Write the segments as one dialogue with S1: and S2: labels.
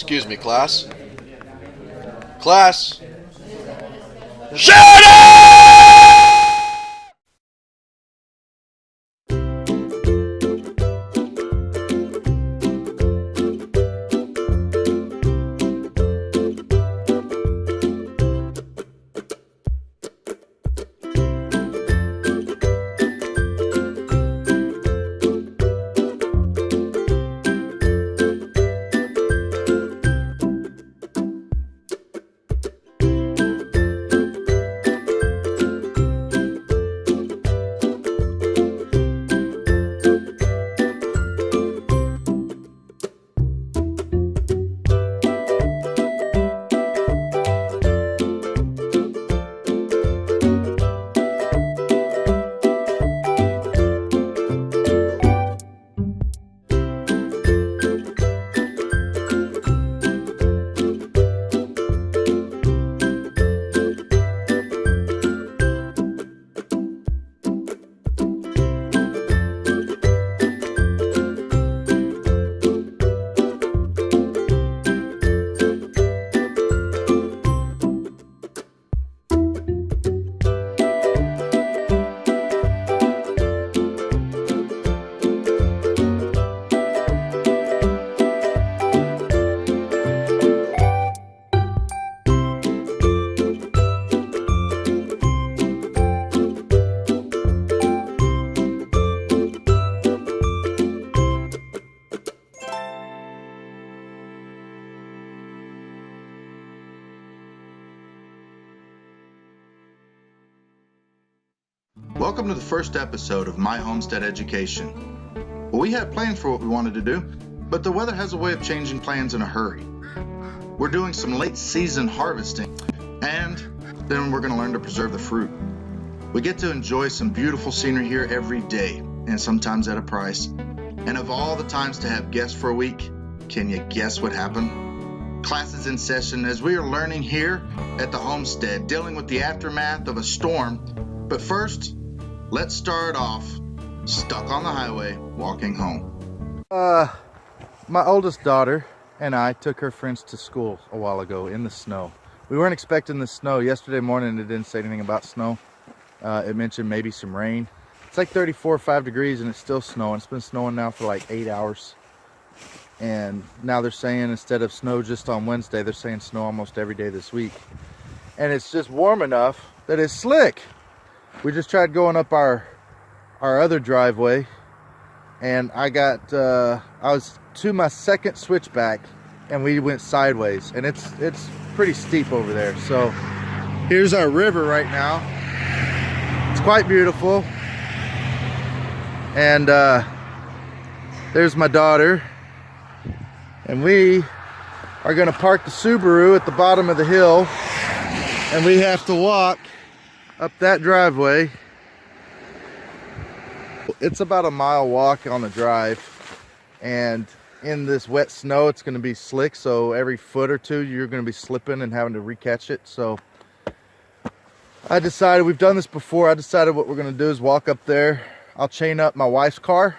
S1: Excuse me, class. Class. Shut up!
S2: Welcome to the first episode of My Homestead Education. Well, we had plans for what we wanted to do, but the weather has a way of changing plans in a hurry. We're doing some late season harvesting, and then we're going to learn to preserve the fruit. We get to enjoy some beautiful scenery here every day, and sometimes at a price. And of all the times to have guests for a week, can you guess what happened? Class is in session as we are learning here at the homestead, dealing with the aftermath of a storm. But first, let's start off stuck on the highway walking home.
S3: My oldest daughter and I took her friends to school a while ago in the snow. We weren't expecting the snow. Yesterday morning it didn't say anything about snow. It mentioned maybe some rain. It's like 34 or 5 degrees and it's still snowing. It's been snowing now for like 8 hours. And now they're saying instead of snow just on Wednesday, they're saying snow almost every day this week. And it's just warm enough that it's slick. We just tried going up our other driveway, and I was to my second switchback, and we went sideways, and it's pretty steep over there. So here's our river right now. It's quite beautiful, and there's my daughter, and we are going to park the Subaru at the bottom of the hill, and we have to walk up that driveway. It's about a mile walk on the drive, and in this wet snow it's going to be slick, so every foot or two you're going to be slipping and having to recatch it. So I decided, we've done this before, I decided what we're going to do is walk up there. I'll chain up my wife's car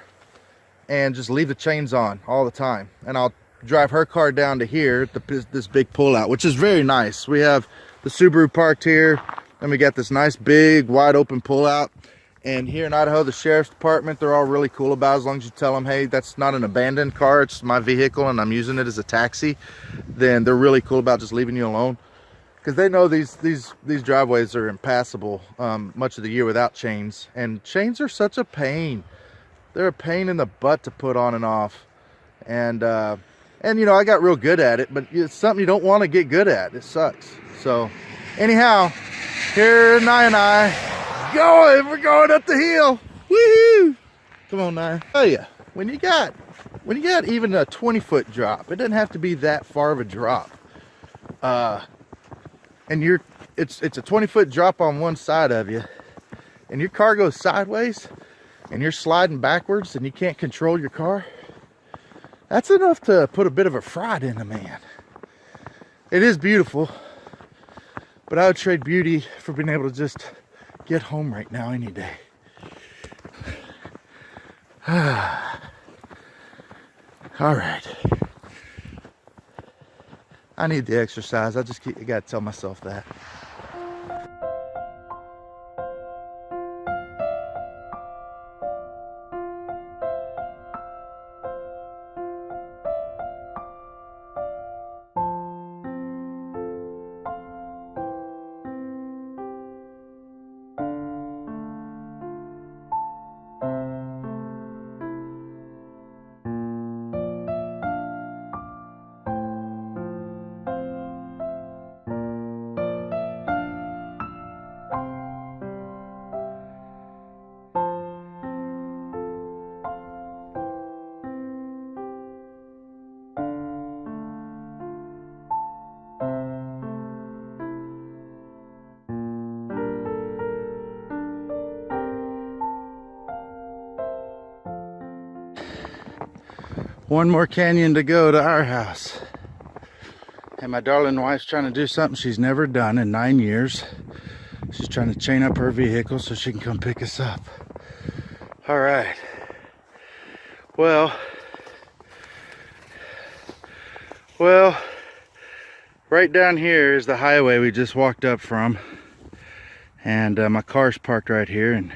S3: and just leave the chains on all the time, and I'll drive her car down to here, this big pullout, which is very nice. We have the Subaru parked here, and we got this nice big wide open pullout. And here in Idaho, the sheriff's department, they're all really cool about it. As long as you tell them, hey, that's not an abandoned car, it's my vehicle and I'm using it as a taxi, then they're really cool about just leaving you alone, because they know these driveways are impassable much of the year without chains. And chains are such a pain. They're a pain in the butt to put on and off. And you know, I got real good at it, but it's something you don't want to get good at. It sucks. So anyhow, here Nye and I we're going up the hill. Woohoo! Come on, Nye. Tell you, when you got even a 20-foot drop, it doesn't have to be that far of a drop. And it's a 20-foot drop on one side of you, and your car goes sideways, and you're sliding backwards, and you can't control your car. That's enough to put a bit of a fright in a man. It is beautiful, but I would trade beauty for being able to just get home right now any day. All right. I need the exercise. I gotta tell myself that. One more canyon to go to our house. And my darling wife's trying to do something she's never done in 9 years. She's trying to chain up her vehicle so she can come pick us up. All right. Well, right down here is the highway we just walked up from. And my car's parked right here, and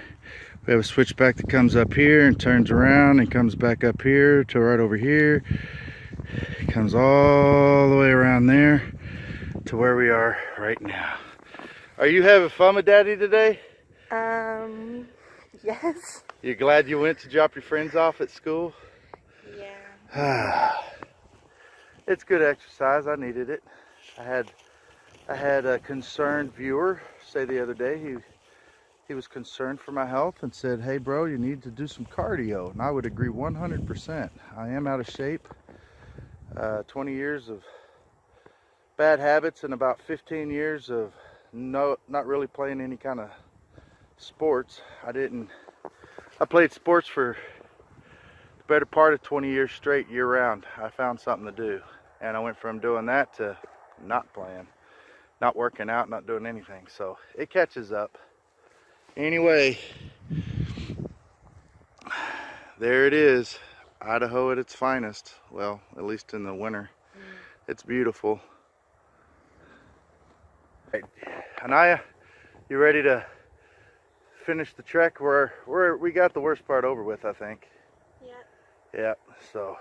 S3: we have a switchback that comes up here and turns around and comes back up here to right over here. It comes all the way around there to where we are right now. Are you having fun with Daddy today?
S4: Yes.
S3: You glad you went to drop your friends off at school?
S4: Yeah.
S3: It's good exercise. I needed it. I had a concerned viewer say the other day he was concerned for my health and said, hey bro, you need to do some cardio. And I would agree 100%. I am out of shape. 20 years of bad habits and about 15 years of not really playing any kind of sports. I played sports for the better part of 20 years straight, year round. I found something to do, and I went from doing that to not playing, not working out, not doing anything. So it catches up. Anyway, there it is, Idaho at its finest. Well, at least in the winter. It's beautiful. Right. Anaya, you ready to finish the trek? We got the worst part over with, I think. Yeah, so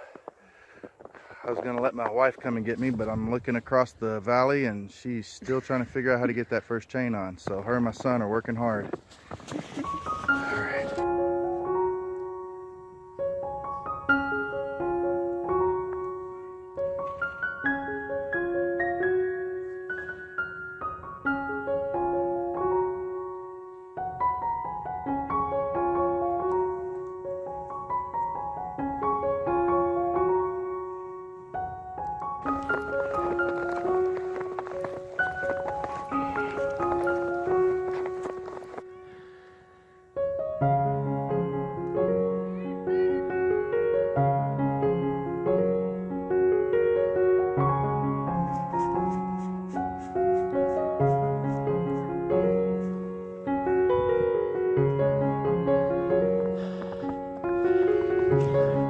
S3: I was gonna let my wife come and get me, but I'm looking across the valley and she's still trying to figure out how to get that first chain on. So her and my son are working hard. All right.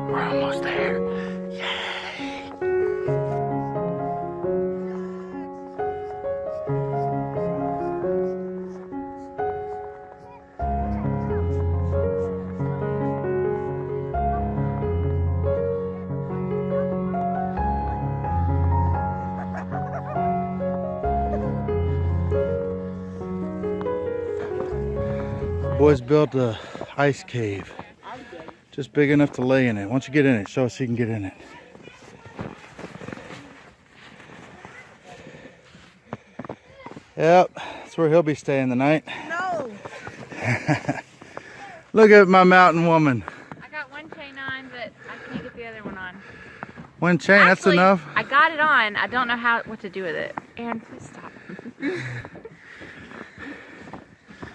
S3: We're almost there. Yay! Boys built a ice cave. Just big enough to lay in it. Once you get in it, show us you can get in it. Yep, that's where he'll be staying the night.
S4: No.
S3: Look at my mountain woman.
S4: I got one chain on, but I can't get the other one on.
S3: One chain, that's
S4: Actually,
S3: enough.
S4: I got it on. I don't know what to do with it. Aaron, please stop.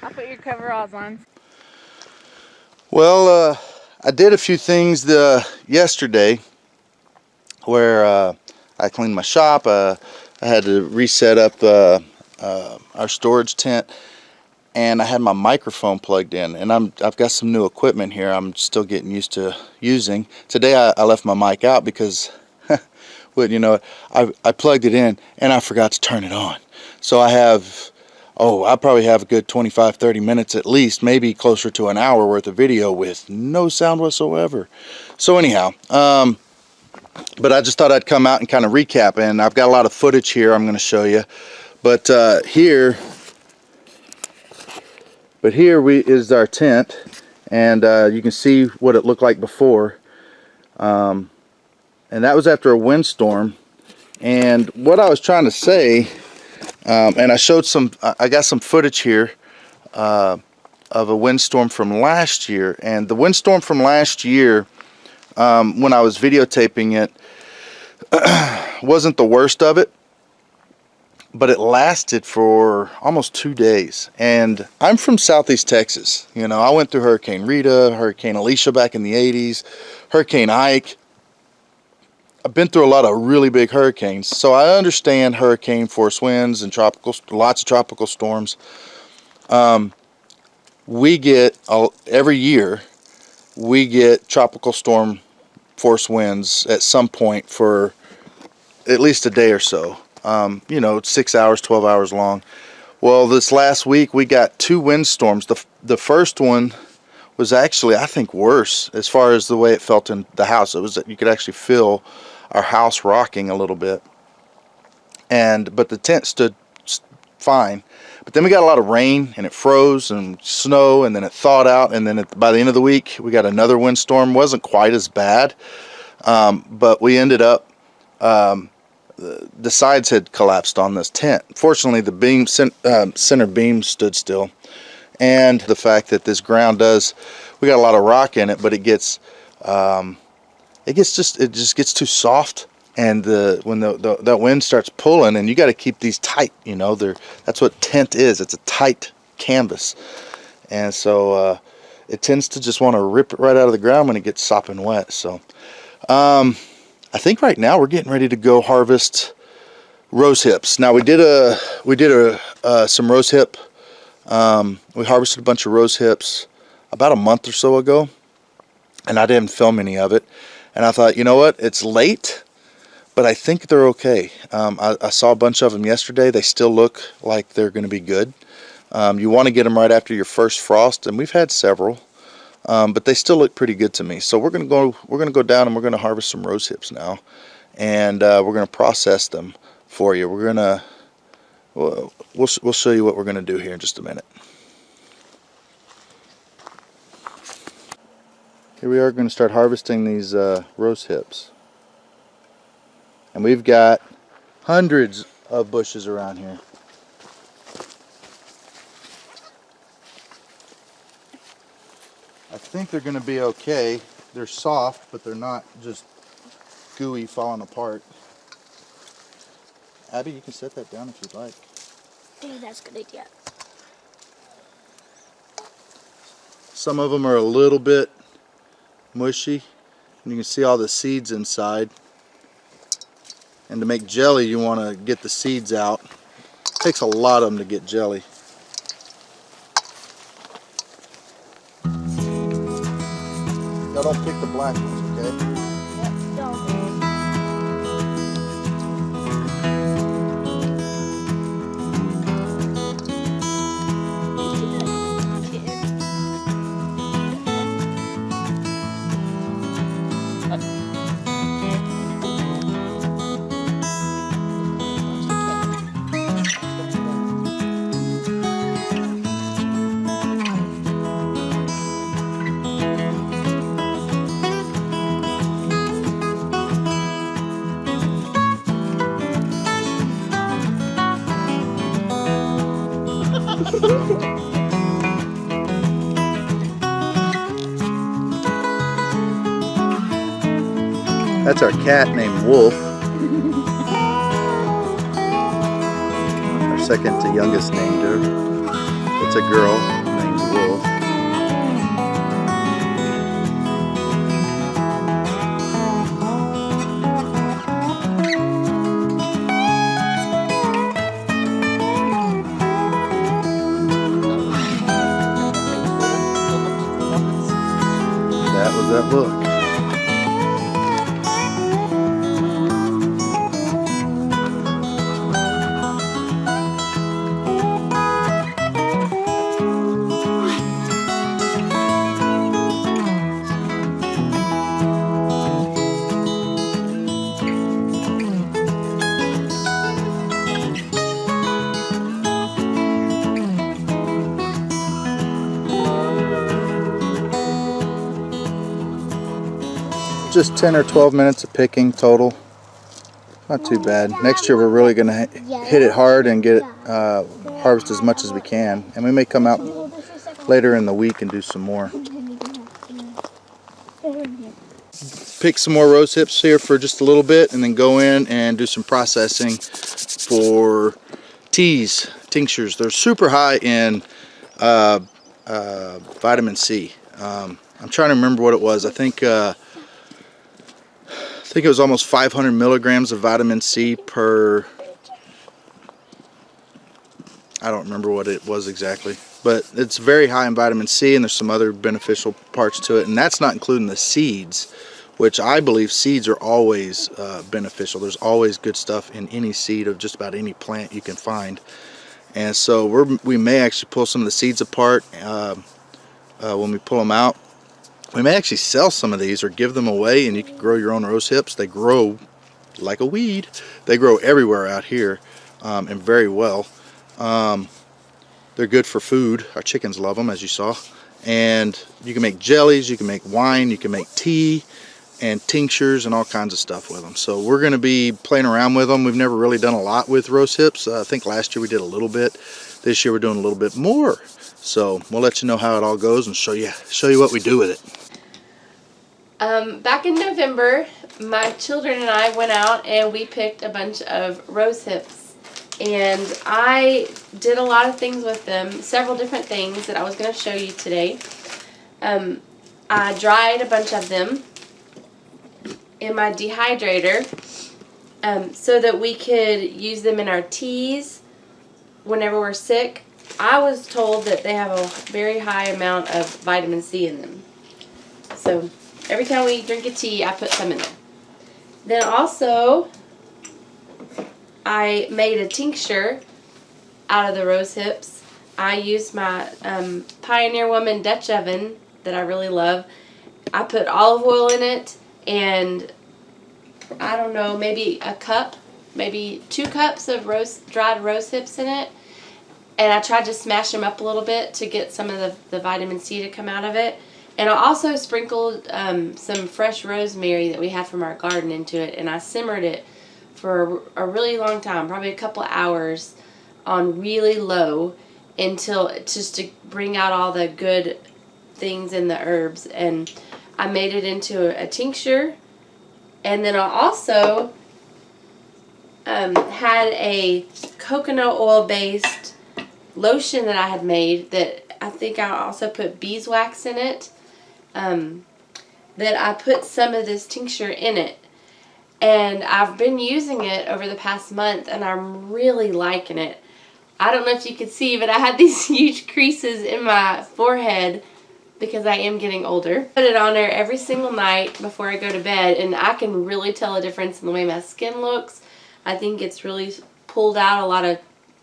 S4: I'll put your coveralls on.
S3: Well, I did a few things yesterday where I cleaned my shop. I had to reset up our storage tent, and I had my microphone plugged in. And I've got some new equipment here I'm still getting used to using. Today I left my mic out because but you know, I plugged it in and I forgot to turn it on. So I have, I probably have a good 25-30 minutes at least, maybe closer to an hour worth of video with no sound whatsoever. So anyhow, but I just thought I'd come out and kind of recap, and I've got a lot of footage here I'm going to show you. But here is our tent, and you can see what it looked like before. And that was after a windstorm. And what I was trying to say, and I showed I got some footage here of a windstorm from last year. And the windstorm from last year, when I was videotaping it, wasn't the worst of it, but it lasted for almost 2 days. And I'm from Southeast Texas. You know, I went through Hurricane Rita, Hurricane Alicia back in the 80s, Hurricane Ike. I've been through a lot of really big hurricanes, so I understand hurricane force winds and lots of tropical storms. We get every year we get tropical storm force winds at some point for at least a day or so. You know, 6 hours, 12 hours long. Well, this last week we got 2 windstorms. The first one was actually, I think, worse as far as the way it felt in the house. It was that you could actually feel our house rocking a little bit, but the tent stood fine. But then we got a lot of rain, and it froze, and snow, and then it thawed out, and then by the end of the week we got another windstorm. Wasn't quite as bad, but we ended up the sides had collapsed on this tent. Fortunately, the center beam stood still, and the fact that this ground we got a lot of rock in it, but it just gets too soft, and when that wind starts pulling, and you got to keep these tight. You know, that's what tent is. It's a tight canvas, and so it tends to just want to rip it right out of the ground when it gets sopping wet. So I think right now we're getting ready to go harvest rose hips. Now we did some rose hip. We harvested a bunch of rose hips about a month or so ago, and I didn't film any of it. And I thought, you know what, it's late, but I think they're okay. I saw a bunch of them yesterday. They still look like they're going to be good. You want to get them right after your first frost, and we've had several, but they still look pretty good to me. So we're going to go down and we're going to harvest some rose hips now, and we're going to process them for you. We'll show you what we're going to do here in just a minute. Here we are going to start harvesting these rose hips. And we've got hundreds of bushes around here. I think they're going to be okay. They're soft, but they're not just gooey falling apart. Abby, you can set that down if you'd like.
S5: I think that's a good idea.
S3: Some of them are a little bit mushy, and you can see all the seeds inside. And to make jelly, you want to get the seeds out. It takes a lot of them to get jelly. Now don't pick the black ones, okay?
S5: Yep, don't.
S3: That's our cat named Wolf. Our second to youngest named her. It's a girl named Wolf. That was that look. just 10 or 12 minutes of picking total. Not too bad. Next year we're really going to hit it hard and get it harvest as much as we can. And we may come out later in the week and do some more. Pick some more rose hips here for just a little bit and then go in and do some processing for teas, tinctures. They're super high in vitamin C. I'm trying to remember what it was. I think it was almost 500 milligrams of vitamin C per, I don't remember what it was exactly, but it's very high in vitamin C, and there's some other beneficial parts to it, and that's not including the seeds, which I believe seeds are always beneficial. There's always good stuff in any seed of just about any plant you can find. And so we may actually pull some of the seeds apart when we pull them out. We may actually sell some of these or give them away, and you can grow your own rose hips. They grow like a weed. They grow everywhere out here, and very well. They're good for food. Our chickens love them, as you saw. And you can make jellies, you can make wine, you can make tea and tinctures and all kinds of stuff with them. So we're going to be playing around with them. We've never really done a lot with rose hips. I think last year we did a little bit. This year we're doing a little bit more. So we'll let you know how it all goes and show you what we do with it.
S6: Back in November, my children and I went out and we picked a bunch of rose hips. And I did a lot of things with them, several different things that I was going to show you today. I dried a bunch of them in my dehydrator so that we could use them in our teas whenever we're sick. I was told that they have a very high amount of vitamin C in them. So every time we drink a tea, I put some in there. Then also, I made a tincture out of the rose hips. I used my Pioneer Woman Dutch oven that I really love. I put olive oil in it and I don't know, maybe a cup, maybe 2 cups of dried rose hips in it. And I tried to smash them up a little bit to get some of the vitamin C to come out of it. And I also sprinkled some fresh rosemary that we had from our garden into it, and I simmered it for a really long time, probably a couple of hours on really low, until just to bring out all the good things in the herbs. And I made it into a tincture. And then I also had a coconut oil based lotion that I had made that I think I also put beeswax in it, that I put some of this tincture in it. And I've been using it over the past month and I'm really liking it. I don't know if you can see, but I had these huge creases in my forehead because I am getting older. Put it on there every single night before I go to bed, and I can really tell a difference in the way my skin looks. I think it's really pulled out a lot of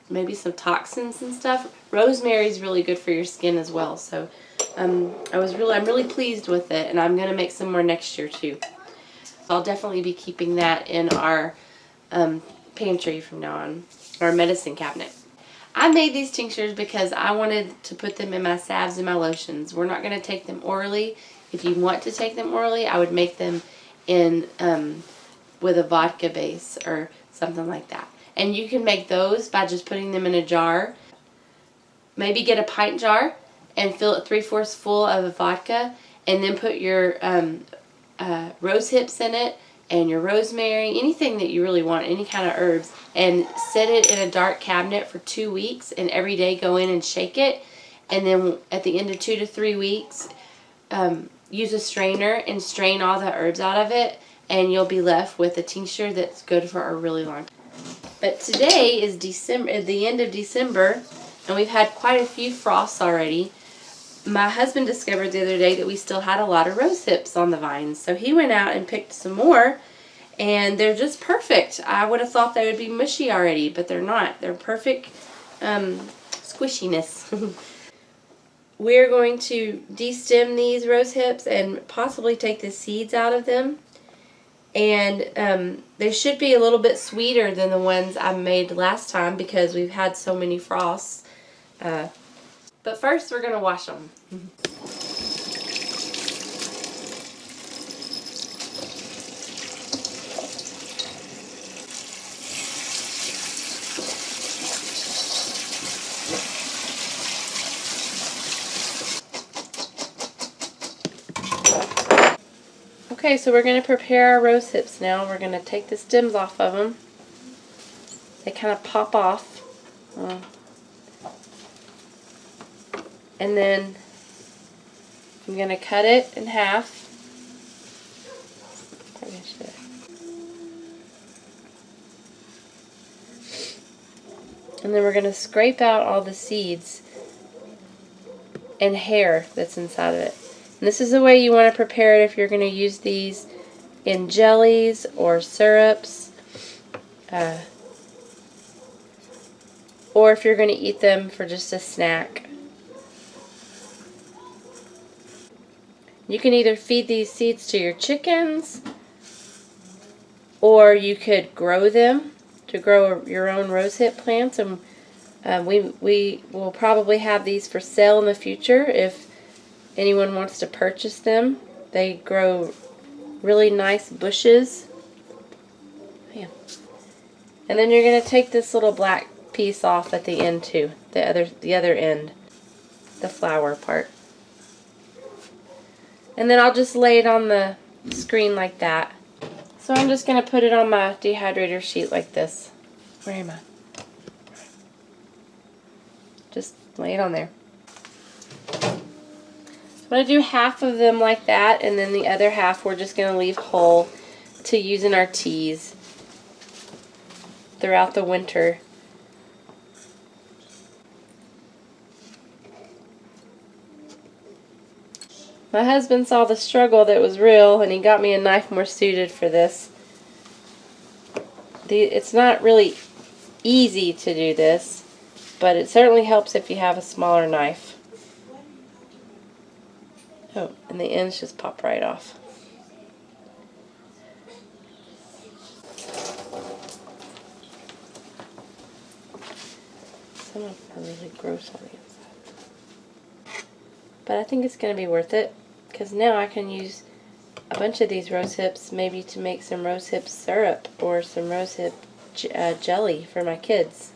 S6: maybe some toxins and stuff. Rosemary is really good for your skin as well. So I'm really pleased with it, and I'm going to make some more next year too. I'll definitely be keeping that in our pantry from now on, our medicine cabinet. I made these tinctures because I wanted to put them in my salves and my lotions. We're not going to take them orally. If you want to take them orally, I would make them in with a vodka base or something like that. And you can make those by just putting them in a jar. Maybe get a pint jar and fill it 3/4 full of vodka, and then put your rose hips in it and your rosemary, anything that you really want, any kind of herbs, and set it in a dark cabinet for 2 weeks, and every day go in and shake it. And then at the end of 2 to 3 weeks, use a strainer and strain all the herbs out of it, and you'll be left with a tincture that's good for a really long time. But today is December, the end of December, and we've had quite a few frosts already. My husband discovered the other day that we still had a lot of rose hips on the vines, so he went out and picked some more, and they're just perfect. I would have thought they would be mushy already, but they're not. They're perfect squishiness. We're going to destem these rose hips and possibly take the seeds out of them. And they should be a little bit sweeter than the ones I made last time because we've had so many frosts. But first we're going to wash them. Okay, so we're going to prepare our rose hips now. We're going to take the stems off of them. They kind of pop off. And then I'm going to cut it in half. Probably should. And then we're going to scrape out all the seeds and hair that's inside of it. And this is the way you want to prepare it if you're going to use these in jellies or syrups, or if you're going to eat them for just a snack. You can either feed these seeds to your chickens, or you could grow them to grow your own rosehip plants. And we will probably have these for sale in the future if anyone wants to purchase them. They grow really nice bushes. Yeah. And then you're going to take this little black piece off at the end too, the other end, the flower part. And then I'll just lay it on the screen like that. So I'm just going to put it on my dehydrator sheet like this. Where am I? Just lay it on there. I'm going to do half of them like that, and then the other half we're just going to leave whole to use in our teas throughout the winter. My husband saw the struggle that was real, and he got me a knife more suited for this. It's not really easy to do this, but it certainly helps if you have a smaller knife. Oh, and the ends just pop right off. Some of them are really gross on the inside. But I think it's going to be worth it, because now I can use a bunch of these rose hips maybe to make some rose hip syrup or some rosehip jelly for my kids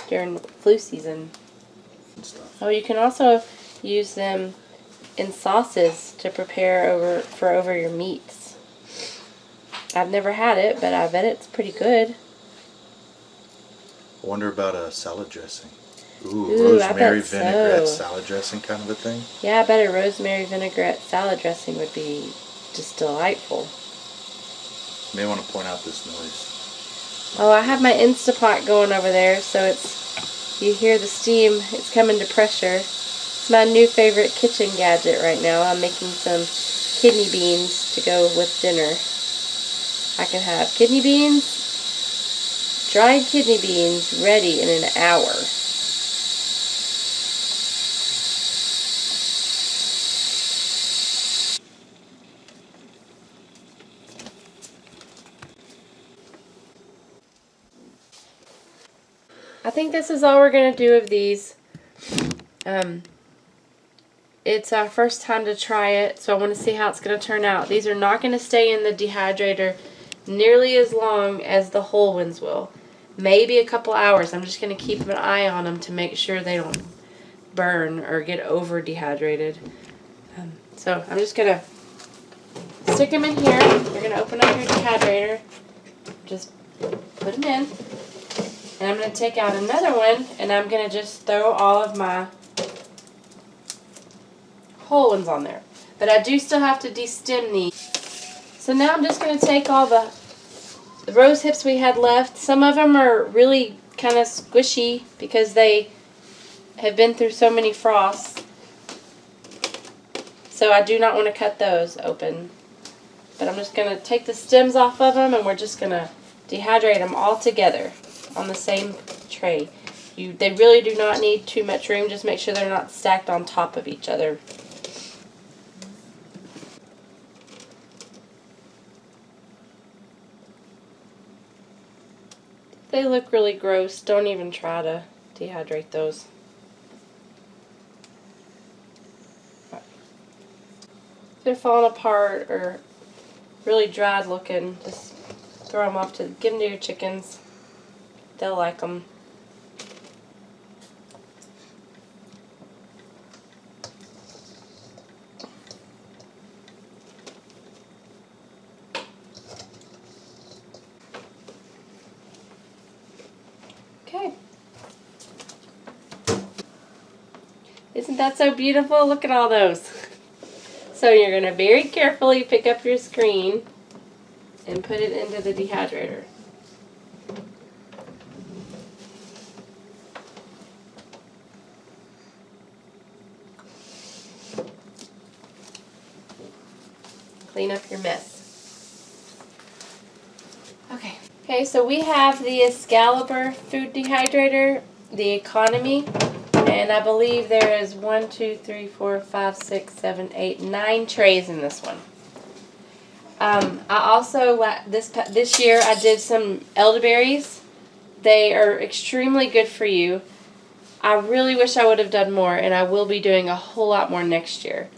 S6: during flu season. Oh, you can also use them in sauces to prepare over your meats. I've never had it, but I bet it's pretty good.
S2: I wonder about a salad dressing.
S6: Ooh,
S2: rosemary
S6: I bet
S2: vinaigrette
S6: so.
S2: salad dressing kind of a thing.
S6: Yeah, I bet a rosemary vinaigrette salad dressing would be just delightful.
S2: You may want to point out this noise.
S6: Oh, I have my Instapot going over there, so you hear the steam, it's coming to pressure. It's my new favorite kitchen gadget right now. I'm making some kidney beans to go with dinner. I can have kidney beans, dried kidney beans, ready in an hour. I think this is all we're going to do of these. It's our first time to try it, so I want to see how it's going to turn out. These are not going to stay in the dehydrator nearly as long as the whole ones will. Maybe a couple hours. I'm just going to keep an eye on them to make sure they don't burn or get over dehydrated. So I'm just going to stick them in here. You're going to open up your dehydrator. Just put them in. And I'm going to take out another one, and I'm going to just throw all of my whole ones on there. But I do still have to destem these. So now I'm just going to take all the rose hips we had left. Some of them are really kind of squishy because they have been through so many frosts. So I do not want to cut those open. But I'm just going to take the stems off of them, and we're just going to dehydrate them all together on the same tray. They really do not need too much room. Just make sure they're not stacked on top of each other. They look really gross. Don't even try to dehydrate those. If they're falling apart or really dried looking, just throw them off give them to your chickens. They'll like them. Isn't that so beautiful? Look at all those. So you're going to very carefully pick up your screen and put it into the dehydrator. Clean up your mess. Okay, so we have the Excalibur food dehydrator, the Economy, and I believe there is 1, 2, 3, 4, 5, 6, 7, 8, 9 trays in this one. I also, this year I did some elderberries. They are extremely good for you. I really wish I would have done more, and I will be doing a whole lot more next year.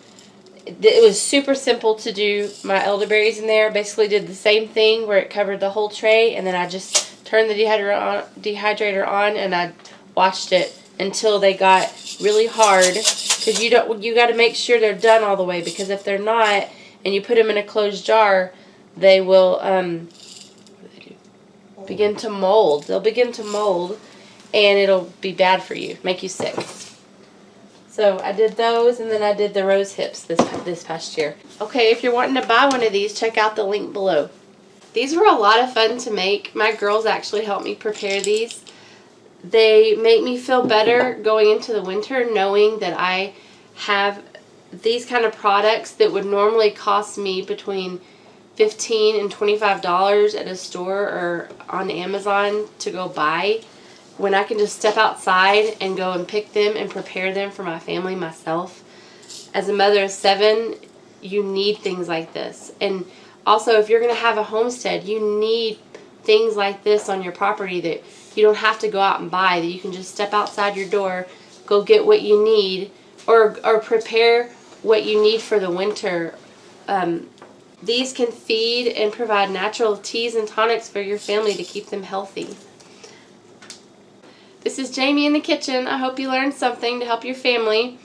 S6: It was super simple to do my elderberries in there. Basically did the same thing where it covered the whole tray, and then I just turned the dehydrator on and I watched it until they got really hard, because you got to make sure they're done all the way, because if they're not and you put them in a closed jar, they will begin to mold. They'll begin to mold and it'll be bad for you, make you sick. So I did those, and then I did the rose hips this past year. Okay, if you're wanting to buy one of these, check out the link below. These were a lot of fun to make. My girls actually helped me prepare these. They make me feel better going into the winter knowing that I have these kind of products that would normally cost me between $15 and $25 at a store or on Amazon to go buy, when I can just step outside and go and pick them and prepare them for my family myself. As a mother of 7, you need things like this. And also, if you're going to have a homestead, you need things like this on your property that you don't have to go out and buy, that you can just step outside your door, go get what you need, or prepare what you need for the winter. These can feed and provide natural teas and tonics for your family to keep them healthy. This is Jamie in the kitchen. I hope you learned something to help your family.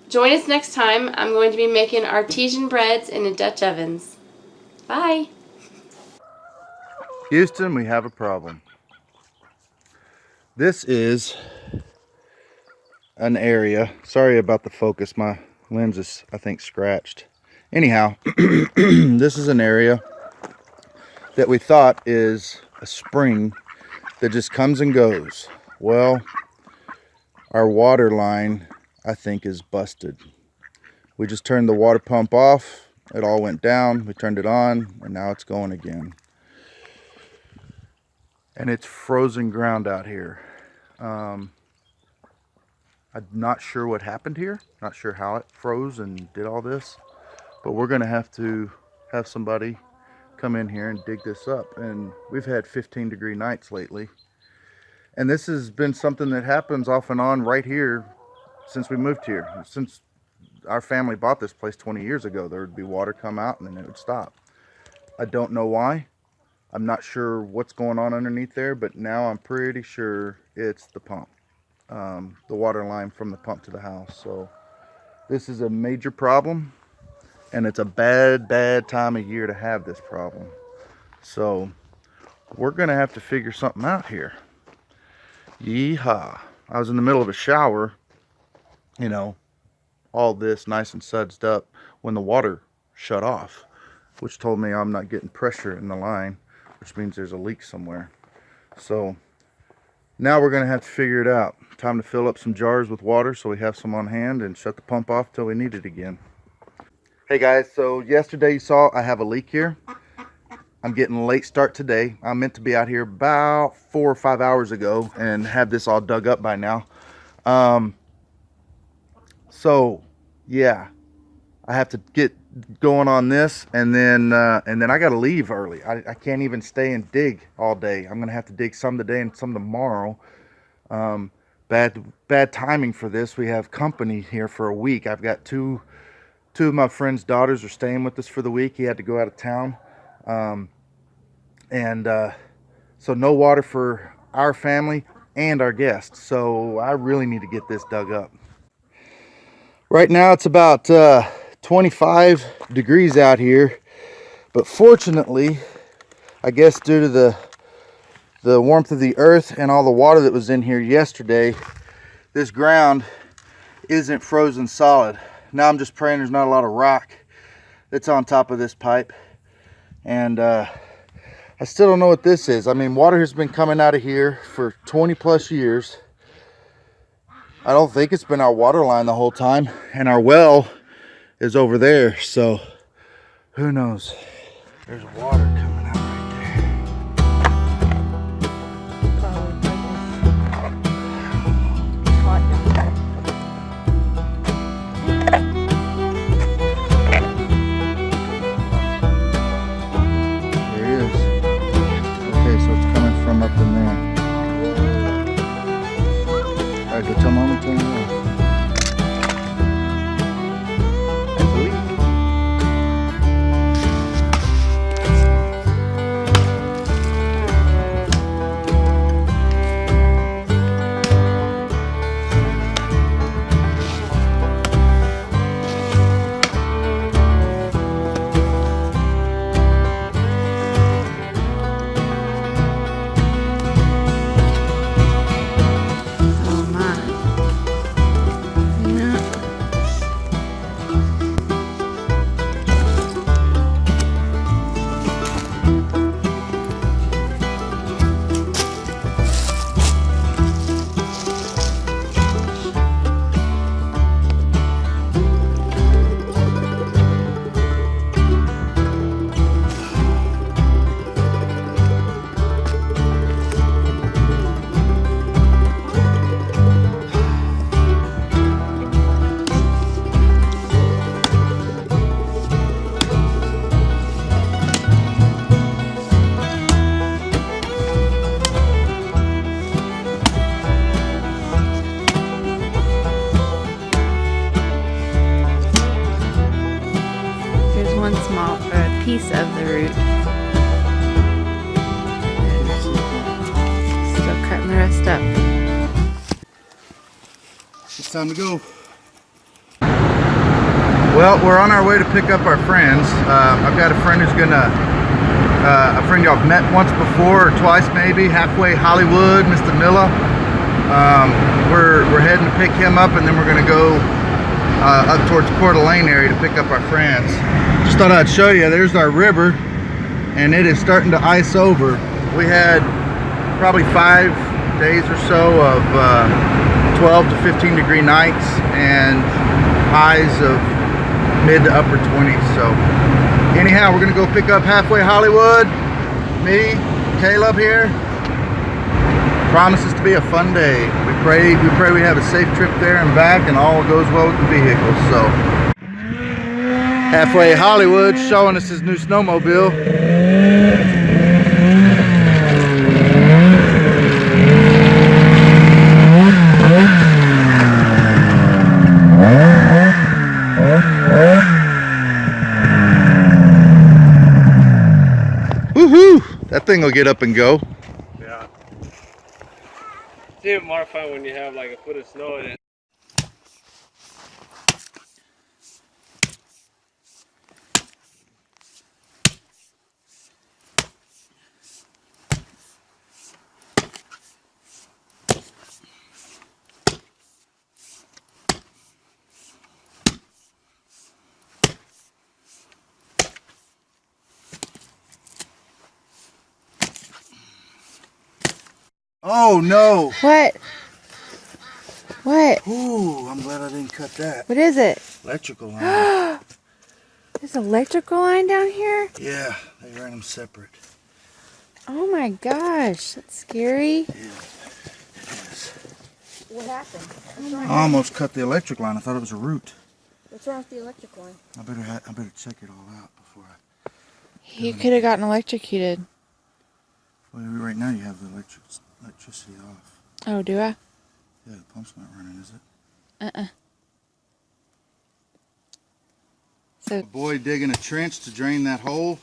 S6: Join us next time. I'm going to be making artesian breads in the Dutch ovens. Bye.
S3: Houston, we have a problem. This is an area. Sorry about the focus. My lens is, I think, scratched. Anyhow, this is an area that we thought is a spring that just comes and goes. Well, our water line, I think, is busted. We just turned the water pump off. It all went down. We turned it on, and now it's going again. And it's frozen ground out here. I'm not sure what happened here. Not sure how it froze and did all this. But we're going to have somebody come in here and dig this up. And we've had 15-degree nights lately. And this has been something that happens off and on right here since we moved here. Since our family bought this place 20 years ago, there would be water come out and then it would stop. I don't know why. I'm not sure what's going on underneath there, but now I'm pretty sure it's the pump. The water line from the pump to the house. So this is a major problem, and it's a bad time of year to have this problem. So we're gonna have to figure something out here. Yeehaw. I was in the middle of a shower, you know, all this nice and sudsed up, when the water shut off, which told me I'm not getting pressure in the line, which means there's a leak somewhere. So now we're going to have to figure it out. Time to fill up some jars with water so we have some on hand and shut the pump off till we need it again. Hey guys, so yesterday you saw I have a leak here. I'm getting a late start today. I meant to be out here about 4 or 5 hours ago and have this all dug up by now. So yeah, I have to get going on this, and then I got to leave early. I can't even stay and dig all day. I'm gonna have to dig some today and some tomorrow. Bad timing for this. We have company here for a week. I've got two of my friend's daughters are staying with us for the week. He had to go out of town. So no water for our family and our guests. So I really need to get this dug up. Right now it's about 25 degrees out here, but fortunately, I guess due to the warmth of the earth and all the water that was in here yesterday, this ground isn't frozen solid. Now I'm just praying there's not a lot of rock that's on top of this pipe. And I still don't know what this is. I mean, water has been coming out of here for 20 plus years. I don't think it's been our water line the whole time. And our well is over there, so who knows? There's water coming out right there. There it is. Okay, so it's coming from up in there. All right, go tell Mama to turn it off. That's a leak.
S4: Oh my. Yeah. Here's one small piece of the root. Still cutting the rest up.
S3: It's time to go. Well, we're on our way to pick up our friends. I've got a friend who's gonna, a friend y'all have met once before or twice maybe, Halfway Hollywood, Mr. Miller. We're heading to pick him up, and then we're gonna go up towards Coeur d'Alene area to pick up our friends. Just thought I'd show you, there's our river, and it is starting to ice over. We had probably 5 days or so of 12 to 15 degree nights and highs of mid to upper 20s. So anyhow, we're gonna go pick up Halfway Hollywood. Me, Caleb here. Promises to be a fun day. We pray we have a safe trip there and back, and all goes well with the vehicles. So Halfway Hollywood showing us his new snowmobile. Woohoo! That thing will get up and go.
S7: Yeah. It's even more fun when you have like a foot of snow in it.
S3: Oh no!
S4: What? What?
S3: Ooh, I'm glad I didn't cut that.
S4: What is it?
S3: Electrical line.
S4: There's an electrical line down here?
S3: Yeah, they ran them separate.
S4: Oh my gosh, that's scary.
S3: Yeah, it is.
S5: What happened?
S3: I almost cut the electric line. I thought it was a root.
S5: What's wrong with the electric line?
S3: I better check it all out before I.
S4: You could have gotten electrocuted.
S3: Well, right now you have the electricity off.
S4: Oh, do I?
S3: Yeah, the pump's not running, is it?
S4: So,
S3: A boy digging a trench to drain that hole.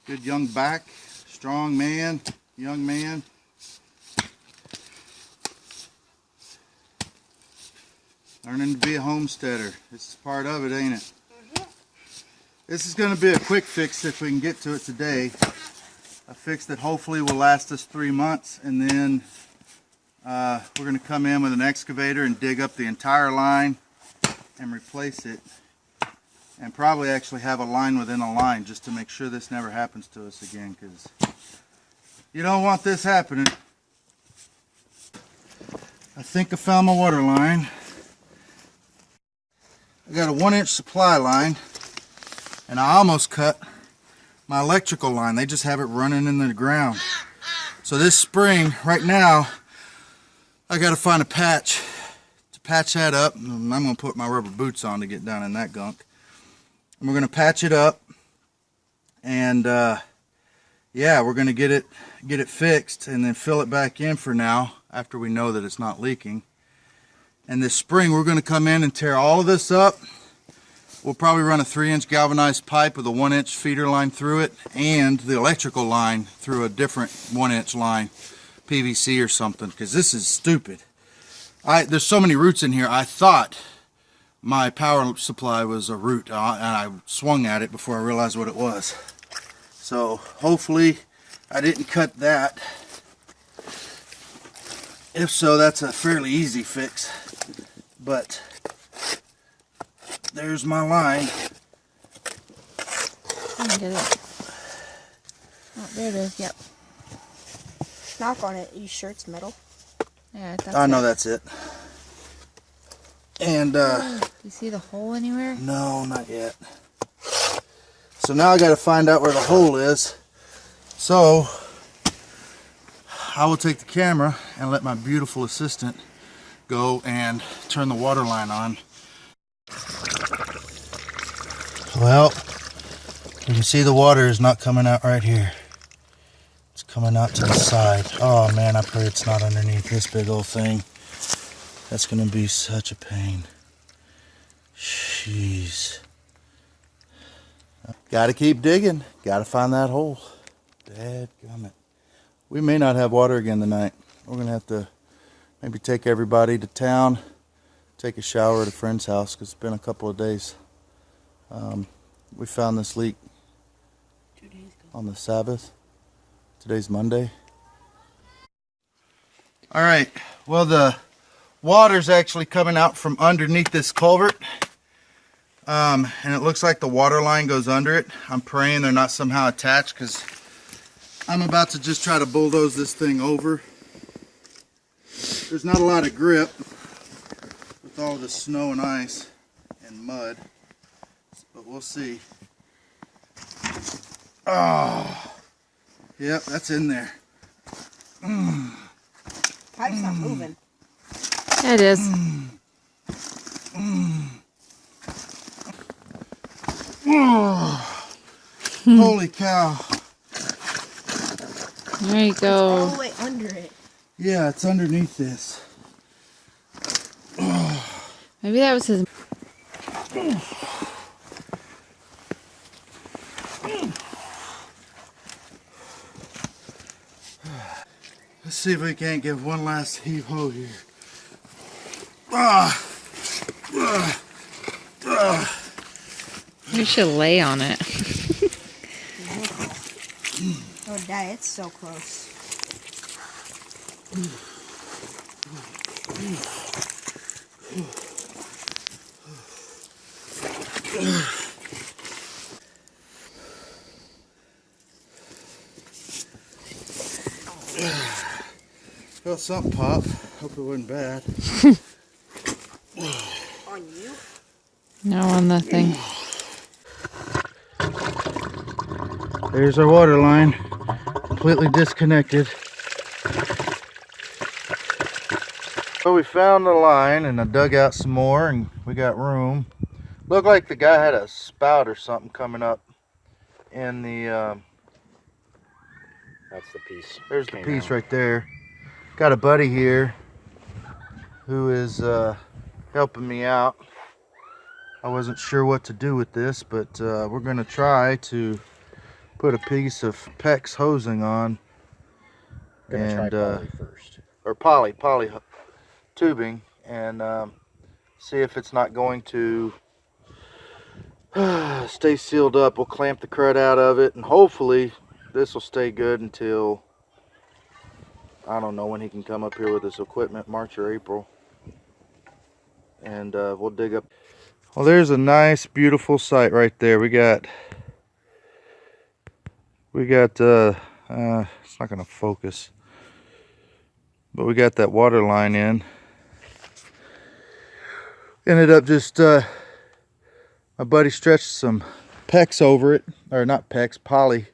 S3: Good young back, strong man, young man. Learning to be a homesteader. This is part of it, ain't it? This is going to be a quick fix if we can get to it today. A fix that hopefully will last us 3 months, and then We're going to come in with an excavator and dig up the entire line and replace it, and probably actually have a line within a line just to make sure this never happens to us again, because you don't want this happening. I think I found my water line. I got a 1-inch supply line, and I almost cut my electrical line. They just have it running in the ground. So this spring, right now, I got to find a patch to patch that up. And I'm going to put my rubber boots on to get down in that gunk. And we're going to patch it up, and yeah, we're going to get it fixed and then fill it back in for now after we know that it's not leaking. And this spring we're going to come in and tear all of this up. We'll probably run a 3-inch galvanized pipe with a 1-inch feeder line through it, and the electrical line through a different 1-inch line, PVC or something, because this is stupid. There's so many roots in here. I thought my power supply was a root, and I swung at it before I realized what it was. So hopefully I didn't cut that. If so, that's a fairly easy fix. But there's my line.
S5: I can get it. Oh, there it is. Yep. Knock on it. Are you sure it's metal?
S4: Yeah, that's
S3: I know
S4: it.
S3: that's it. And
S4: Do you see the hole anywhere?
S3: no, not yet. So now I got to find out where the hole is. So I will take the camera and let my beautiful assistant go and turn the water line on. Well, you can see the water is not coming out right here. It's coming out to the side. Oh man, I pray it's not underneath this big old thing. That's gonna be such a pain. Jeez. Gotta keep digging. Gotta find that hole. Dadgummit. We may not have water again tonight. We're gonna have to maybe take everybody to town, take a shower at a friend's house, because it's been a couple of days. We found this leak
S5: 2 days ago.
S3: on the Sabbath. Today's Monday. All right, well, the water's actually coming out from underneath this culvert. And it looks like the water line goes under it. I'm praying they're not somehow attached, because I'm about to just try to bulldoze this thing over. There's not a lot of grip with all the snow and ice and mud, but we'll see. Oh, yep, that's in there.
S5: Pipe's not moving.
S4: Yeah, it is.
S3: Holy cow.
S4: There you
S5: All
S4: go.
S5: the way under it.
S3: Yeah, it's underneath this.
S4: Maybe that was his.
S3: Let's see if we can't give one last heave-ho here.
S4: You should lay on it.
S5: Oh, Dad, it's so close.
S3: Felt something pop. Hope it wasn't bad.
S5: On you?
S4: No, on the thing.
S3: There's our water line, completely disconnected. So we found the line, and I dug out some more, and we got room. Looked like the guy had a spout or something coming up in the
S8: That's the piece.
S3: there's the piece right there. Got a buddy here who is helping me out. I wasn't sure what to do with this, but we're gonna try to put a piece of PEX hosing on,
S8: Gonna try poly first.
S3: or poly tubing, and see if it's not going to stay sealed up. We'll clamp the crud out of it, and hopefully this will stay good until I don't know when he can come up here with his equipment, March or April. And we'll dig up. Well, there's a nice, beautiful site right there. We got it's not gonna focus, but we got that water line in. Ended up just my buddy stretched some PEX over it, or not PEX, poly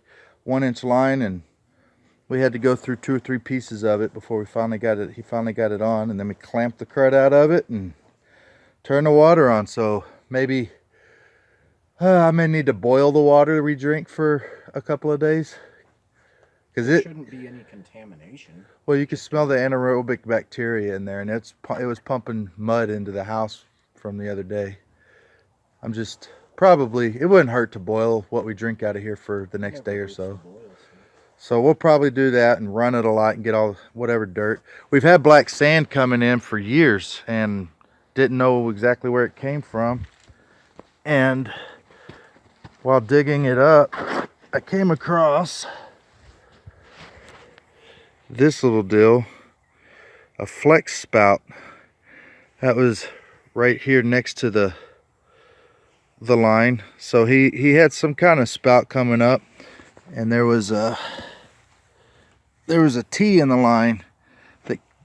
S3: 1-inch line, and we had to go through 2 or 3 pieces of it before we finally got it. He finally got it on, and then we clamped the crud out of it and turned the water on. So maybe I may need to boil the water we drink for a couple of days, because
S8: There shouldn't be any contamination.
S3: well, you can smell the anaerobic bacteria in there, and it was pumping mud into the house from the other day. I'm just it wouldn't hurt to boil what we drink out of here for the next day or so. So we'll probably do that and run it a lot and get all whatever dirt. We've had black sand coming in for years and didn't know exactly where it came from. And while digging it up, I came across this little deal, a flex spout that was right here next to the line. So he had some kind of spout coming up, and there was a T in the line.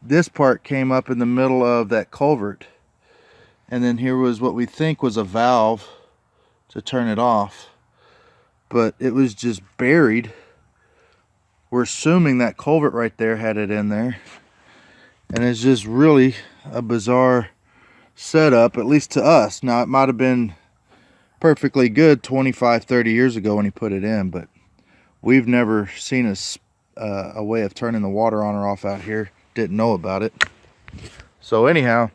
S3: This part came up in the middle of that culvert, and then here was what we think was a valve to turn it off, but it was just buried. We're assuming that culvert right there had it in there, and it's just really a bizarre setup, at least to us. Now, it might have been perfectly good 25, 30 years ago when he put it in, but we've never seen a way of turning the water on or off out here. Didn't know about it. So anyhow,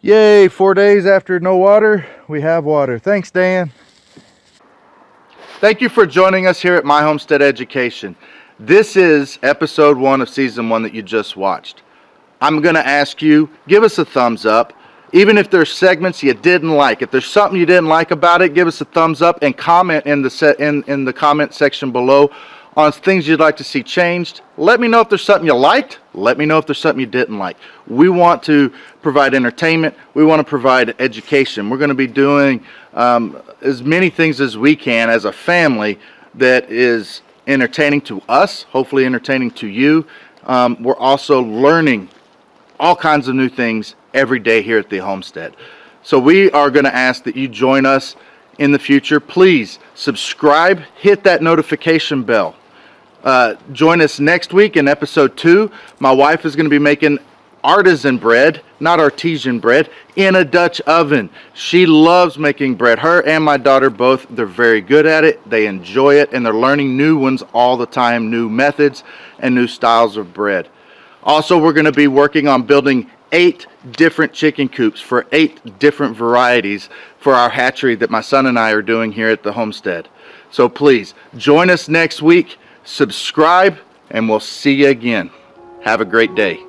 S3: yay, 4 days after no water, we have water. Thanks, Dan. Thank you for joining us here at My Homestead Education. This is episode 1 of season 1 that you just watched. I'm gonna ask you, give us a thumbs up. Even if there's segments you didn't like, if there's something you didn't like about it, give us a thumbs up and comment in the comment section below on things you'd like to see changed. Let me know if there's something you liked. Let me know if there's something you didn't like. We want to provide entertainment. We want to provide education. We're going to be doing as many things as we can as a family that is entertaining to us, hopefully entertaining to you. We're also learning all kinds of new things every day here at the homestead. So we are going to ask that you join us in the future. Please subscribe, hit that notification bell. Join us next week in episode 2. My wife is going to be making artisan bread, not artesian bread, in a Dutch oven. She loves making bread. Her and my daughter both, they're very good at it. They enjoy it, and they're learning new ones all the time, new methods and new styles of bread. Also, we're going to be working on building 8 different chicken coops for 8 different varieties for our hatchery that my son and I are doing here at the homestead. So please join us next week, subscribe, and we'll see you again. Have a great day.